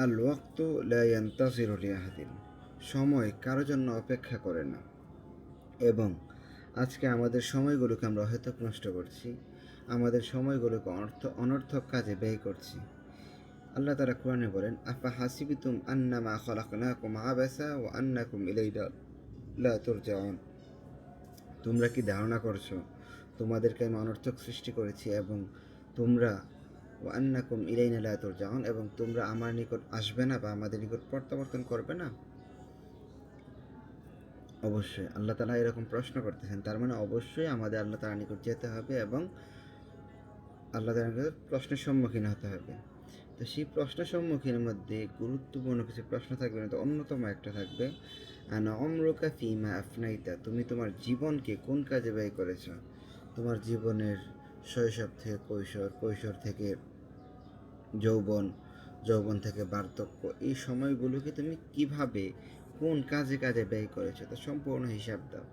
আল ওয়াক্তু লা ইয়ান্তাযিরু লিআহাদিন, সময় কারো জন্য অপেক্ষা করে না। এবং আজকে আমাদের সময়গুলোকে আমরা অহেতুক নষ্ট করছি, আমাদের সময়গুলোকে অনর্থক কাজে ব্যয় করছি। আল্লাহ তাআলা কোরআনে বলেন, আফা হাসিবিতুম আন্নামা খলাকনাকুম আবাসা ওয়া আন্নাকুম ইলাইনা লা তুরজাউন। তোমরা কি ধারণা করছো তোমাদেরকে আমি অনর্থক সৃষ্টি করেছি এবং তোমরা ওয়া আন্নাকুম ইলাইনা লা তুরজাউন, এবং তোমরা আমার নিকট আসবে না বা আমাদের নিকট প্রত্যাবর্তন করবে না? অবশ্যই আল্লাহ তাআলা এরকম প্রশ্ন করতেছেন, তার মানে অবশ্যই আমাদের আল্লাহ তাআলার নিকট যেতে হবে এবং আল্লাহ তাআলার নিকট প্রশ্নের সম্মুখীন হতে হবে। তো সেই প্রশ্নের সম্মুখীনের মধ্যে গুরুত্বপূর্ণ কিছু প্রশ্ন থাকবে না, তো অন্যতম একটা থাকবে আনা অমরুকা ফিমা আফনাইতা, তুমি তোমার জীবনকে কোন কাজে ব্যয় করেছ। তোমার জীবনের শৈশব থেকে কৈশোর, কৈশোর থেকে যৌবন, যৌবন থেকে বার্ধক্য, এই সময়গুলোকে তুমি কিভাবে কোন কাজে কাজে ব্যয় করেছো, তো সম্পূর্ণ হিসাব দাও।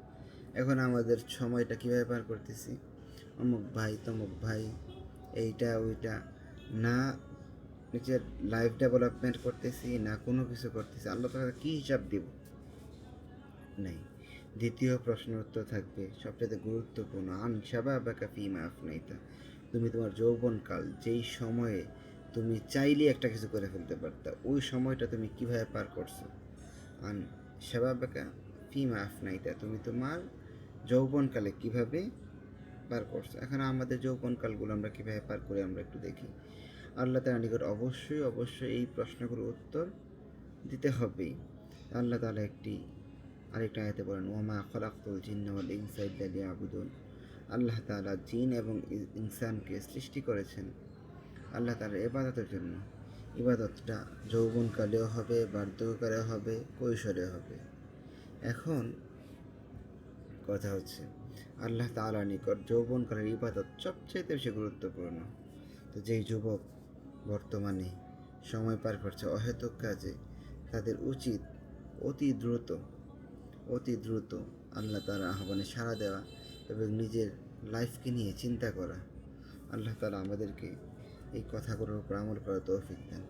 এখন আমাদের সময়টা কীভাবে পার করতেছি, অমুক ভাই তমুক ভাই, এইটা ওইটা, না নিজের লাইফ ডেভেলপমেন্ট করতেছি, না কোনো কিছু করতেছি। আল্লাহ তাআলা কী হিসাব দিব নেই। দ্বিতীয় প্রশ্নের উত্তর থাকবে সবচেয়ে গুরুত্বপূর্ণ, আন শাবাবাকা ফিমা আফনাইতা, তুমি তোমার যৌবনকাল, যেই সময়ে তুমি চাইলে একটা কিছু করে ফেলতে পারতা, ওই সময়টা তুমি কিভাবে পার করছো। আন শাবাবাকা ফিমা আফনাইতা, তুমি তোমার যৌবনকালে কিভাবে পার করছো। এখন আমাদের যৌবনকালগুলো আমরা কীভাবে পার করি আমরা একটু দেখি। আল্লাহ তাআলার নিকট অবশ্যই অবশ্যই এই প্রশ্নগুলোর উত্তর দিতে হবেই। আল্লাহ তাআলা আরেকটা আয়াতে বলেন, ওয়ামা খলাকতুল জিন্না ওয়াল ইনসা ইল্লা লিয়াবুদুন, আল্লাহ তাআলা জিন এবং ইনসানকে সৃষ্টি করেছেন আল্লাহ তাআলার ইবাদতের জন্য। ইবাদতটা যৌবনকালেও হবে, বার্ধক্যকালেও হবে, কৈশোরেও হবে। এখন কথা হচ্ছে আল্লাহ তাআলার নিকট যৌবনকালের ইবাদত সবচাইতে বেশি গুরুত্বপূর্ণ। তো যেই যুবক বর্তমানে সময় পার করছে অহেতুক কাজে, তাদের উচিত অতি দ্রুত অতি দ্রুত আল্লাহ তাআলার আহ্বানে সাড়া দেওয়া এবং নিজের লাইফকে নিয়ে চিন্তা করা। আল্লাহ তাআলা আমাদেরকে এই কথাগুলোর উপর আমল করার তৌফিক দেন।